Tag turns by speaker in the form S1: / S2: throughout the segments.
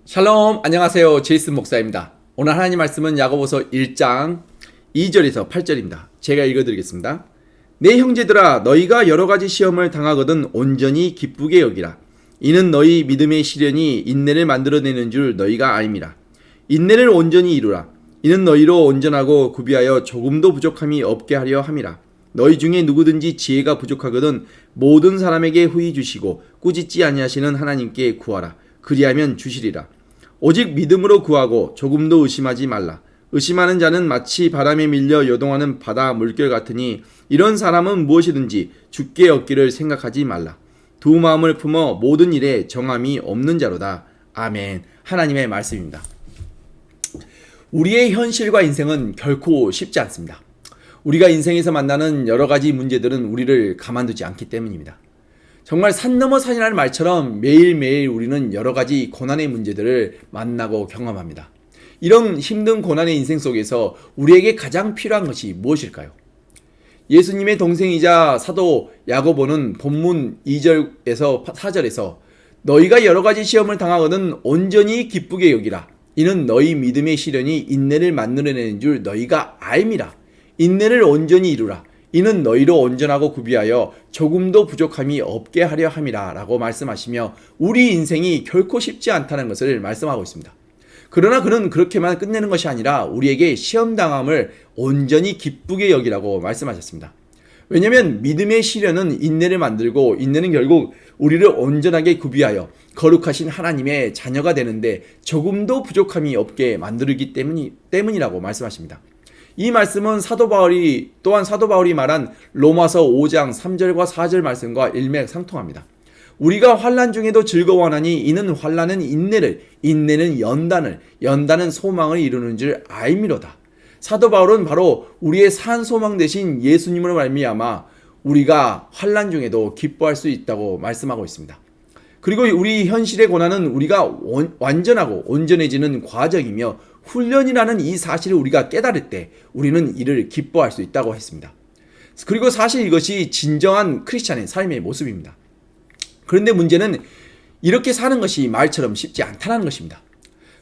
S1: 샬롬, 안녕하세요. 제이슨 목사입니다. 오늘 하나님 말씀은 야고보서 1장 2절에서 8절입니다. 제가 읽어드리겠습니다. 내 형제들아, 너희가 여러가지 시험을 당하거든 온전히 기쁘게 여기라. 이는 너희 믿음의 시련이 인내를 만들어내는 줄 너희가 알미라. 인내를 온전히 이루라. 이는 너희로 온전하고 구비하여 조금도 부족함이 없게 하려 함이라. 너희 중에 누구든지 지혜가 부족하거든 모든 사람에게 후히 주시고 꾸짖지 아니하시는 하나님께 구하라. 그리하면 주시리라. 오직 믿음으로 구하고 조금도 의심하지 말라. 의심하는 자는 마치 바람에 밀려 요동하는 바다 물결 같으니 이런 사람은 무엇이든지 주께 얻기를 생각하지 말라. 두 마음을 품어 모든 일에 정함이 없는 자로다. 아멘. 하나님의 말씀입니다. 우리의 현실과 인생은 결코 쉽지 않습니다. 우리가 인생에서 만나는 여러 가지 문제들은 우리를 가만두지 않기 때문입니다. 정말 산 넘어 산이라는 말처럼 매일매일 우리는 여러 가지 고난의 문제들을 만나고 경험합니다. 이런 힘든 고난의 인생 속에서 우리에게 가장 필요한 것이 무엇일까요? 예수님의 동생이자 사도 야고보는 본문 2절에서 4절에서 너희가 여러 가지 시험을 당하거든 온전히 기쁘게 여기라. 이는 너희 믿음의 시련이 인내를 만들어내는 줄 너희가 알미라. 인내를 온전히 이루라. 이는 너희로 온전하고 구비하여 조금도 부족함이 없게 하려 함이라 라고 말씀하시며 우리 인생이 결코 쉽지 않다는 것을 말씀하고 있습니다. 그러나 그는 그렇게만 끝내는 것이 아니라 우리에게 시험당함을 온전히 기쁘게 여기라고 말씀하셨습니다. 왜냐하면 믿음의 시련은 인내를 만들고 인내는 결국 우리를 온전하게 구비하여 거룩하신 하나님의 자녀가 되는데 조금도 부족함이 없게 만들기 때문이라고 말씀하십니다. 이 말씀은 사도 바울이 말한 로마서 5장 3절과 4절 말씀과 일맥상통합니다. 우리가 환난 중에도 즐거워하나니 이는 환난은 인내를, 인내는 연단을, 연단은 소망을 이루는 줄 알미로다. 사도 바울은 바로 우리의 산 소망 되신 예수님으로 말미암아 우리가 환난 중에도 기뻐할 수 있다고 말씀하고 있습니다. 그리고 우리 현실의 고난은 우리가 완전하고 온전해지는 과정이며 훈련이라는 이 사실을 우리가 깨달을 때 우리는 이를 기뻐할 수 있다고 했습니다. 그리고 사실 이것이 진정한 크리스찬의 삶의 모습입니다. 그런데 문제는 이렇게 사는 것이 말처럼 쉽지 않다는 것입니다.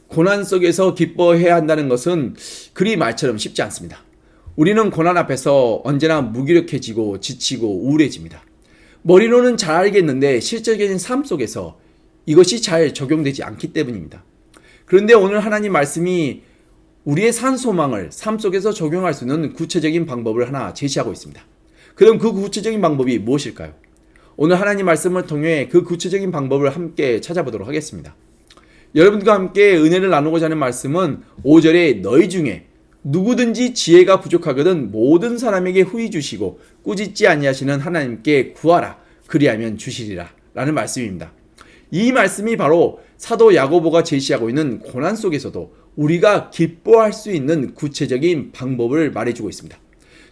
S1: 고난 속에서 기뻐해야 한다는 것은 그리 말처럼 쉽지 않습니다. 우리는 고난 앞에서 언제나 무기력해지고 지치고 우울해집니다. 머리로는 잘 알겠는데 실질적인 삶 속에서 이것이 잘 적용되지 않기 때문입니다. 그런데 오늘 하나님 말씀이 우리의 산 소망을 삶 속에서 적용할 수 있는 구체적인 방법을 하나 제시하고 있습니다. 그럼 그 구체적인 방법이 무엇일까요? 오늘 하나님 말씀을 통해 그 구체적인 방법을 함께 찾아보도록 하겠습니다. 여러분과 함께 은혜를 나누고자 하는 말씀은 5절에 너희 중에 누구든지 지혜가 부족하거든 모든 사람에게 후히 주시고 꾸짖지 아니하시는 하나님께 구하라. 그리하면 주시리라 라는 말씀입니다. 이 말씀이 바로 사도 야고보가 제시하고 있는 고난 속에서도 우리가 기뻐할 수 있는 구체적인 방법을 말해주고 있습니다.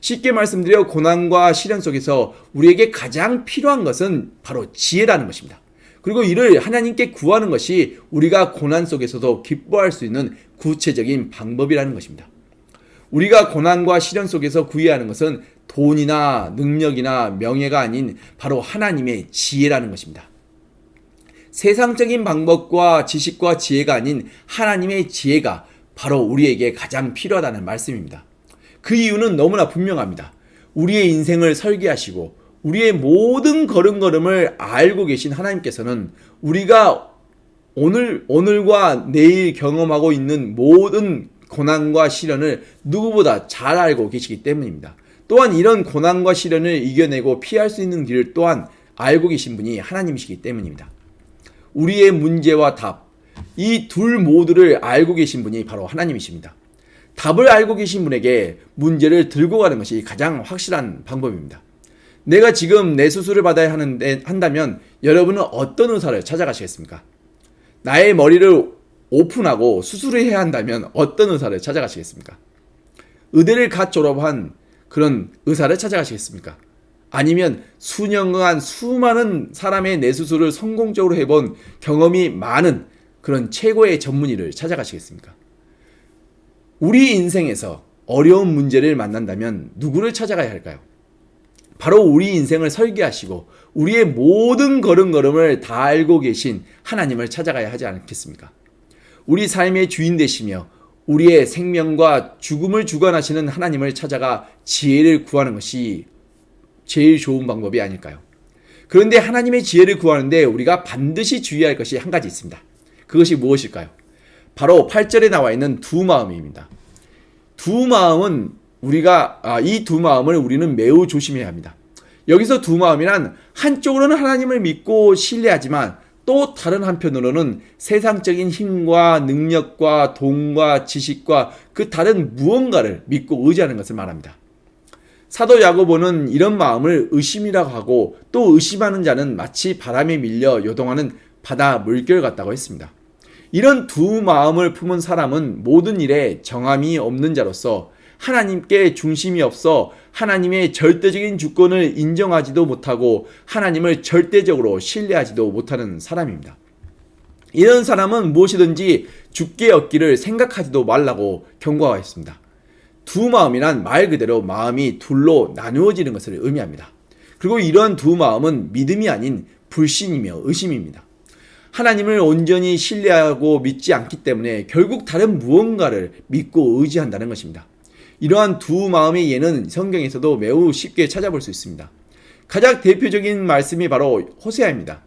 S1: 쉽게 말씀드려 고난과 시련 속에서 우리에게 가장 필요한 것은 바로 지혜라는 것입니다. 그리고 이를 하나님께 구하는 것이 우리가 고난 속에서도 기뻐할 수 있는 구체적인 방법이라는 것입니다. 우리가 고난과 시련 속에서 구해야 하는 것은 돈이나 능력이나 명예가 아닌 바로 하나님의 지혜라는 것입니다. 세상적인 방법과 지식과 지혜가 아닌 하나님의 지혜가 바로 우리에게 가장 필요하다는 말씀입니다. 그 이유는 너무나 분명합니다. 우리의 인생을 설계하시고 우리의 모든 걸음걸음을 알고 계신 하나님께서는 우리가 오늘과 내일 경험하고 있는 모든 고난과 시련을 누구보다 잘 알고 계시기 때문입니다. 또한 이런 고난과 시련을 이겨내고 피할 수 있는 길을 또한 알고 계신 분이 하나님이시기 때문입니다. 우리의 문제와 답, 이 둘 모두를 알고 계신 분이 바로 하나님이십니다. 답을 알고 계신 분에게 문제를 들고 가는 것이 가장 확실한 방법입니다. 내가 지금 내 수술을 받아야 한다면 여러분은 어떤 의사를 찾아가시겠습니까? 나의 머리를 오픈하고 수술을 해야 한다면 어떤 의사를 찾아가시겠습니까? 의대를 갓 졸업한 그런 의사를 찾아가시겠습니까? 아니면 수년간 수많은 사람의 뇌수술을 성공적으로 해본 경험이 많은 그런 최고의 전문의를 찾아가시겠습니까? 우리 인생에서 어려운 문제를 만난다면 누구를 찾아가야 할까요? 바로 우리 인생을 설계하시고 우리의 모든 걸음걸음을 다 알고 계신 하나님을 찾아가야 하지 않겠습니까? 우리 삶의 주인 되시며 우리의 생명과 죽음을 주관하시는 하나님을 찾아가 지혜를 구하는 것이 제일 좋은 방법이 아닐까요? 그런데 하나님의 지혜를 구하는데 우리가 반드시 주의할 것이 한 가지 있습니다. 그것이 무엇일까요? 바로 8절에 나와 있는 두 마음입니다. 두 마음은 이 두 마음을 우리는 매우 조심해야 합니다. 여기서 두 마음이란 한쪽으로는 하나님을 믿고 신뢰하지만 또 다른 한편으로는 세상적인 힘과 능력과 돈과 지식과 그 다른 무언가를 믿고 의지하는 것을 말합니다. 사도 야고보는 이런 마음을 의심이라고 하고 또 의심하는 자는 마치 바람에 밀려 요동하는 바다 물결 같다고 했습니다. 이런 두 마음을 품은 사람은 모든 일에 정함이 없는 자로서 하나님께 중심이 없어 하나님의 절대적인 주권을 인정하지도 못하고 하나님을 절대적으로 신뢰하지도 못하는 사람입니다. 이런 사람은 무엇이든지 죽게 얻기를 생각하지도 말라고 경고하였습니다. 두 마음이란 말 그대로 마음이 둘로 나누어지는 것을 의미합니다. 그리고 이러한 두 마음은 믿음이 아닌 불신이며 의심입니다. 하나님을 온전히 신뢰하고 믿지 않기 때문에 결국 다른 무언가를 믿고 의지한다는 것입니다. 이러한 두 마음의 예는 성경에서도 매우 쉽게 찾아볼 수 있습니다. 가장 대표적인 말씀이 바로 호세아입니다.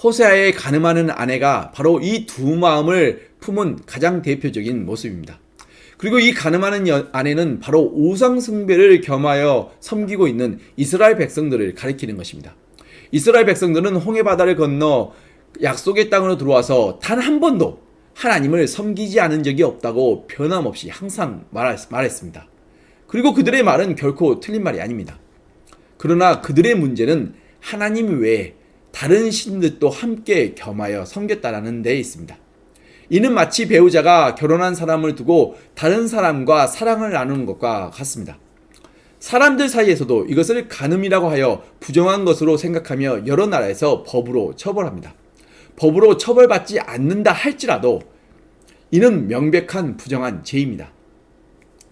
S1: 호세아의 간음하는 아내가 바로 이 두 마음을 품은 가장 대표적인 모습입니다. 그리고 이 간음하는 아내는 바로 우상 숭배를 겸하여 섬기고 있는 이스라엘 백성들을 가리키는 것입니다. 이스라엘 백성들은 홍해바다를 건너 약속의 땅으로 들어와서 단 한 번도 하나님을 섬기지 않은 적이 없다고 변함없이 항상 말했습니다. 그리고 그들의 말은 결코 틀린 말이 아닙니다. 그러나 그들의 문제는 하나님 외에 다른 신들도 함께 겸하여 섬겼다라는 데 있습니다. 이는 마치 배우자가 결혼한 사람을 두고 다른 사람과 사랑을 나누는 것과 같습니다. 사람들 사이에서도 이것을 간음이라고 하여 부정한 것으로 생각하며 여러 나라에서 법으로 처벌합니다. 법으로 처벌받지 않는다 할지라도 이는 명백한 부정한 죄입니다.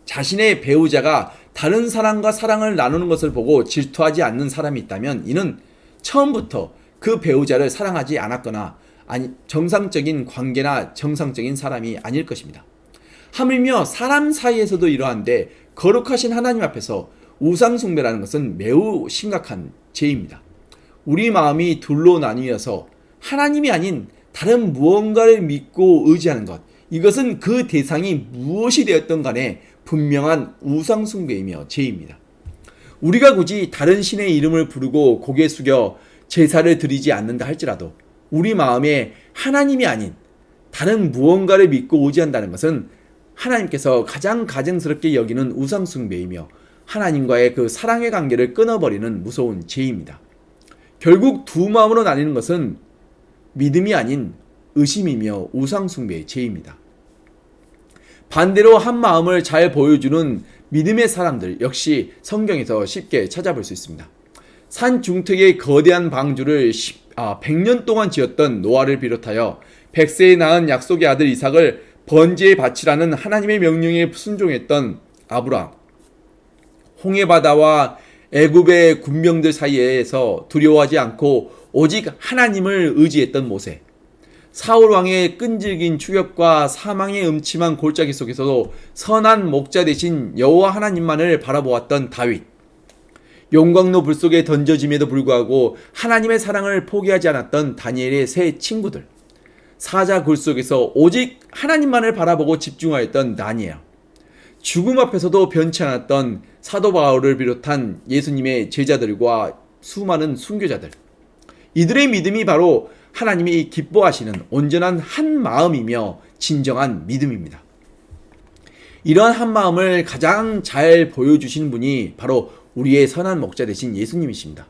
S1: 자신의 배우자가 다른 사람과 사랑을 나누는 것을 보고 질투하지 않는 사람이 있다면 이는 처음부터 그 배우자를 사랑하지 않았거나 정상적인 관계나 정상적인 사람이 아닐 것입니다. 하물며 사람 사이에서도 이러한데 거룩하신 하나님 앞에서 우상숭배라는 것은 매우 심각한 죄입니다. 우리 마음이 둘로 나뉘어서 하나님이 아닌 다른 무언가를 믿고 의지하는 것, 이것은 그 대상이 무엇이 되었던 간에 분명한 우상숭배이며 죄입니다. 우리가 굳이 다른 신의 이름을 부르고 고개 숙여 제사를 드리지 않는다 할지라도 우리 마음에 하나님이 아닌 다른 무언가를 믿고 의지한다는 것은 하나님께서 가장 가증스럽게 여기는 우상숭배이며 하나님과의 그 사랑의 관계를 끊어버리는 무서운 죄입니다. 결국 두 마음으로 나뉘는 것은 믿음이 아닌 의심이며 우상숭배의 죄입니다. 반대로 한 마음을 잘 보여주는 믿음의 사람들 역시 성경에서 쉽게 찾아볼 수 있습니다. 산 중턱의 거대한 방주를 100년 동안 지었던 노아를 비롯하여 100세에 낳은 약속의 아들 이삭을 번제에 바치라는 하나님의 명령에 순종했던 아브라함, 홍해바다와 애굽의 군병들 사이에서 두려워하지 않고 오직 하나님을 의지했던 모세, 사울 왕의 끈질긴 추격과 사망의 음침한 골짜기 속에서도 선한 목자 되신 여호와 하나님만을 바라보았던 다윗, 용광로 불 속에 던져짐에도 불구하고 하나님의 사랑을 포기하지 않았던 다니엘의 세 친구들, 사자 굴 속에서 오직 하나님만을 바라보고 집중하였던 다니엘, 죽음 앞에서도 변치 않았던 사도 바울을 비롯한 예수님의 제자들과 수많은 순교자들, 이들의 믿음이 바로 하나님이 기뻐하시는 온전한 한 마음이며 진정한 믿음입니다. 이러한 한 마음을 가장 잘 보여주신 분이 바로 우리의 선한 목자 되신 예수님이십니다.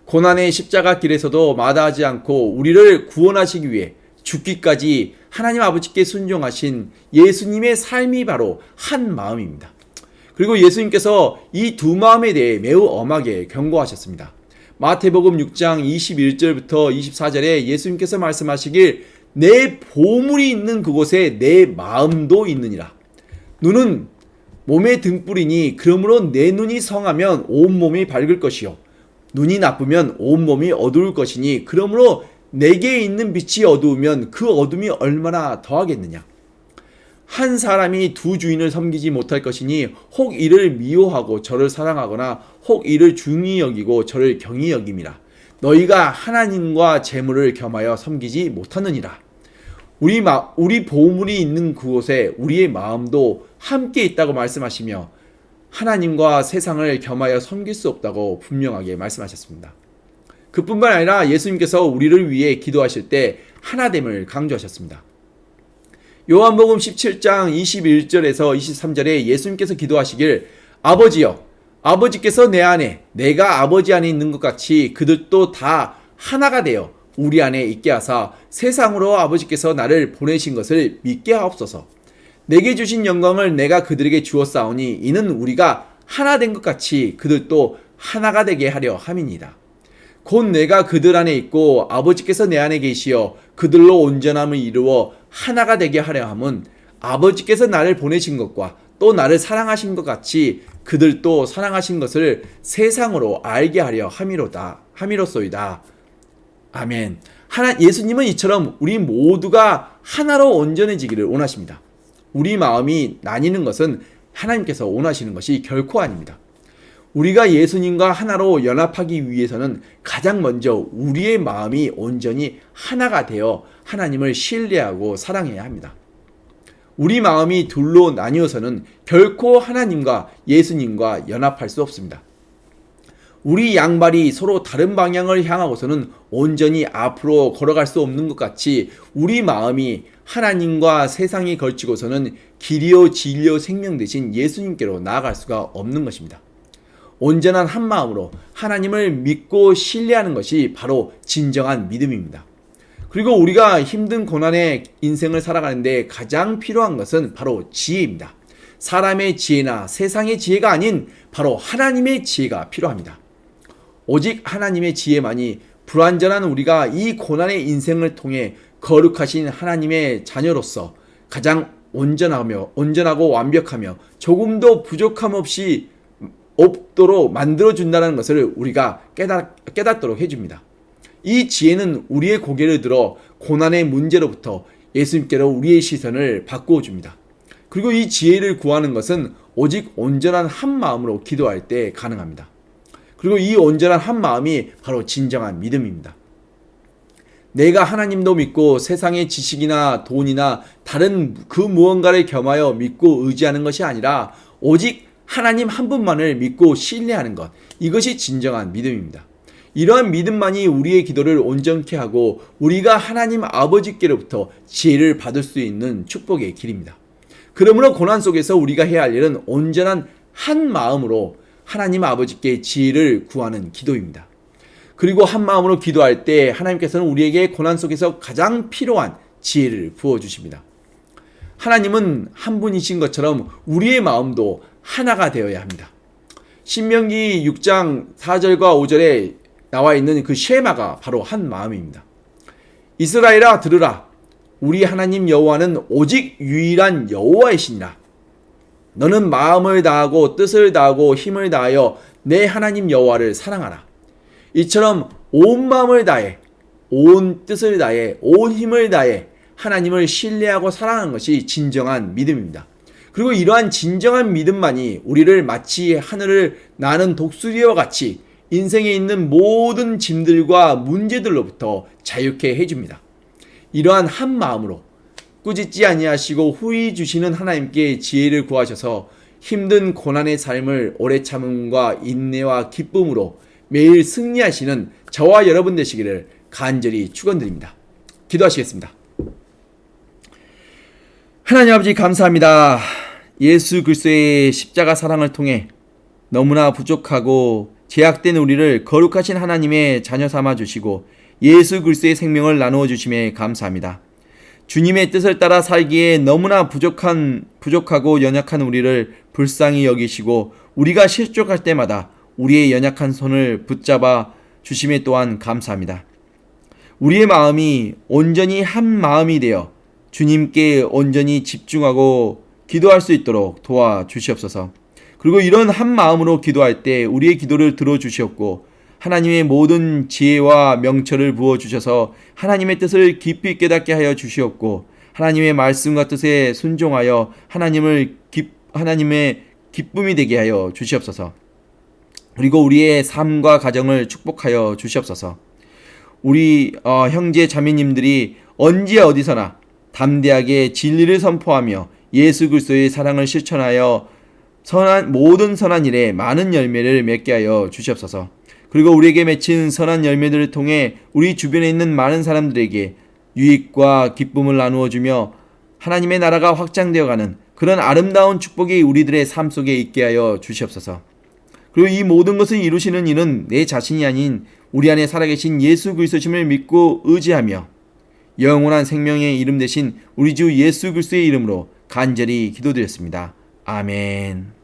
S1: 고난의 십자가 길에서도 마다하지 않고 우리를 구원하시기 위해 죽기까지 하나님 아버지께 순종하신 예수님의 삶이 바로 한 마음입니다. 그리고 예수님께서 이 두 마음에 대해 매우 엄하게 경고하셨습니다. 마태복음 6장 21절부터 24절에 예수님께서 말씀하시길 내 보물이 있는 그곳에 내 마음도 있느니라. 눈은 몸의 등불이니 그러므로 내 눈이 성하면 온몸이 밝을 것이요 눈이 나쁘면 온몸이 어두울 것이니 그러므로 내게 있는 빛이 어두우면 그 어둠이 얼마나 더하겠느냐. 한 사람이 두 주인을 섬기지 못할 것이니 혹 이를 미워하고 저를 사랑하거나 혹 이를 중히 여기고 저를 경히 여김이라. 너희가 하나님과 재물을 겸하여 섬기지 못하느니라. 우리 보물이 있는 그곳에 우리의 마음도 함께 있다고 말씀하시며 하나님과 세상을 겸하여 섬길 수 없다고 분명하게 말씀하셨습니다. 그뿐만 아니라 예수님께서 우리를 위해 기도하실 때 하나됨을 강조하셨습니다. 요한복음 17장 21절에서 23절에 예수님께서 기도하시길 아버지여, 아버지께서 내 안에 내가 아버지 안에 있는 것 같이 그들도 다 하나가 되어 우리 안에 있게 하사 세상으로 아버지께서 나를 보내신 것을 믿게 하옵소서. 내게 주신 영광을 내가 그들에게 주었사오니 이는 우리가 하나 된 것 같이 그들도 하나가 되게 하려 함이니이다. 곧 내가 그들 안에 있고 아버지께서 내 안에 계시어 그들로 온전함을 이루어 하나가 되게 하려 함은 아버지께서 나를 보내신 것과 또 나를 사랑하신 것 같이 그들도 사랑하신 것을 세상으로 알게 하려 함이로소이다. 아멘. 예수님은 이처럼 우리 모두가 하나로 온전해지기를 원하십니다. 우리 마음이 나뉘는 것은 하나님께서 원하시는 것이 결코 아닙니다. 우리가 예수님과 하나로 연합하기 위해서는 가장 먼저 우리의 마음이 온전히 하나가 되어 하나님을 신뢰하고 사랑해야 합니다. 우리 마음이 둘로 나뉘어서는 결코 하나님과 예수님과 연합할 수 없습니다. 우리 양발이 서로 다른 방향을 향하고서는 온전히 앞으로 걸어갈 수 없는 것 같이 우리 마음이 하나님과 세상에 걸치고서는 길이요 진리요 생명 되신 예수님께로 나아갈 수가 없는 것입니다. 온전한 한 마음으로 하나님을 믿고 신뢰하는 것이 바로 진정한 믿음입니다. 그리고 우리가 힘든 고난의 인생을 살아가는데 가장 필요한 것은 바로 지혜입니다. 사람의 지혜나 세상의 지혜가 아닌 바로 하나님의 지혜가 필요합니다. 오직 하나님의 지혜만이 불완전한 우리가 이 고난의 인생을 통해 거룩하신 하나님의 자녀로서 가장 온전하고 완벽하며 조금도 부족함 없이 없도록 만들어준다는 것을 우리가 깨닫도록 해줍니다. 이 지혜는 우리의 고개를 들어 고난의 문제로부터 예수님께로 우리의 시선을 바꾸어 줍니다. 그리고 이 지혜를 구하는 것은 오직 온전한 한 마음으로 기도할 때 가능합니다. 그리고 이 온전한 한 마음이 바로 진정한 믿음입니다. 내가 하나님도 믿고 세상의 지식이나 돈이나 다른 그 무언가를 겸하여 믿고 의지하는 것이 아니라 오직 하나님 한 분만을 믿고 신뢰하는 것, 이것이 진정한 믿음입니다. 이러한 믿음만이 우리의 기도를 온전케 하고 우리가 하나님 아버지께로부터 지혜를 받을 수 있는 축복의 길입니다. 그러므로 고난 속에서 우리가 해야 할 일은 온전한 한 마음으로 하나님 아버지께 지혜를 구하는 기도입니다. 그리고 한 마음으로 기도할 때 하나님께서는 우리에게 고난 속에서 가장 필요한 지혜를 부어주십니다. 하나님은 한 분이신 것처럼 우리의 마음도 하나가 되어야 합니다. 신명기 6장 4절과 5절에 나와 있는 그 쉐마가 바로 한 마음입니다. 이스라엘아 들으라. 우리 하나님 여호와는 오직 유일한 여호와이시니라. 너는 마음을 다하고 뜻을 다하고 힘을 다하여 내 하나님 여호와를 사랑하라. 이처럼 온 마음을 다해, 온 뜻을 다해, 온 힘을 다해 하나님을 신뢰하고 사랑하는 것이 진정한 믿음입니다. 그리고 이러한 진정한 믿음만이 우리를 마치 하늘을 나는 독수리와 같이 인생에 있는 모든 짐들과 문제들로부터 자유케 해줍니다. 이러한 한 마음으로 꾸짖지 아니하시고 후히 주시는 하나님께 지혜를 구하셔서 힘든 고난의 삶을 오래 참음과 인내와 기쁨으로 매일 승리하시는 저와 여러분 되시기를 간절히 축원드립니다. 기도하시겠습니다. 하나님 아버지 감사합니다. 예수 그리스도의 십자가 사랑을 통해 너무나 부족하고 제약된 우리를 거룩하신 하나님의 자녀 삼아 주시고 예수 그리스도의 생명을 나누어 주심에 감사합니다. 주님의 뜻을 따라 살기에 너무나 부족하고 연약한 우리를 불쌍히 여기시고 우리가 실족할 때마다 우리의 연약한 손을 붙잡아 주심에 또한 감사합니다. 우리의 마음이 온전히 한 마음이 되어 주님께 온전히 집중하고 기도할 수 있도록 도와주시옵소서. 그리고 이런 한 마음으로 기도할 때 우리의 기도를 들어주시옵고 하나님의 모든 지혜와 명철을 부어 주셔서 하나님의 뜻을 깊이 깨닫게 하여 주시옵고 하나님의 말씀과 뜻에 순종하여 하나님의 기쁨이 되게 하여 주시옵소서. 그리고 우리의 삶과 가정을 축복하여 주시옵소서. 우리 형제 자매님들이 언제 어디서나 담대하게 진리를 선포하며 예수 그리스도의 사랑을 실천하여 모든 선한 일에 많은 열매를 맺게 하여 주시옵소서. 그리고 우리에게 맺힌 선한 열매들을 통해 우리 주변에 있는 많은 사람들에게 유익과 기쁨을 나누어 주며 하나님의 나라가 확장되어가는 그런 아름다운 축복이 우리들의 삶 속에 있게 하여 주시옵소서. 그리고 이 모든 것을 이루시는 이는 내 자신이 아닌 우리 안에 살아계신 예수 그리스도심을 믿고 의지하며 영원한 생명의 이름 대신 우리 주 예수 그리스도의 이름으로 간절히 기도드렸습니다. 아멘.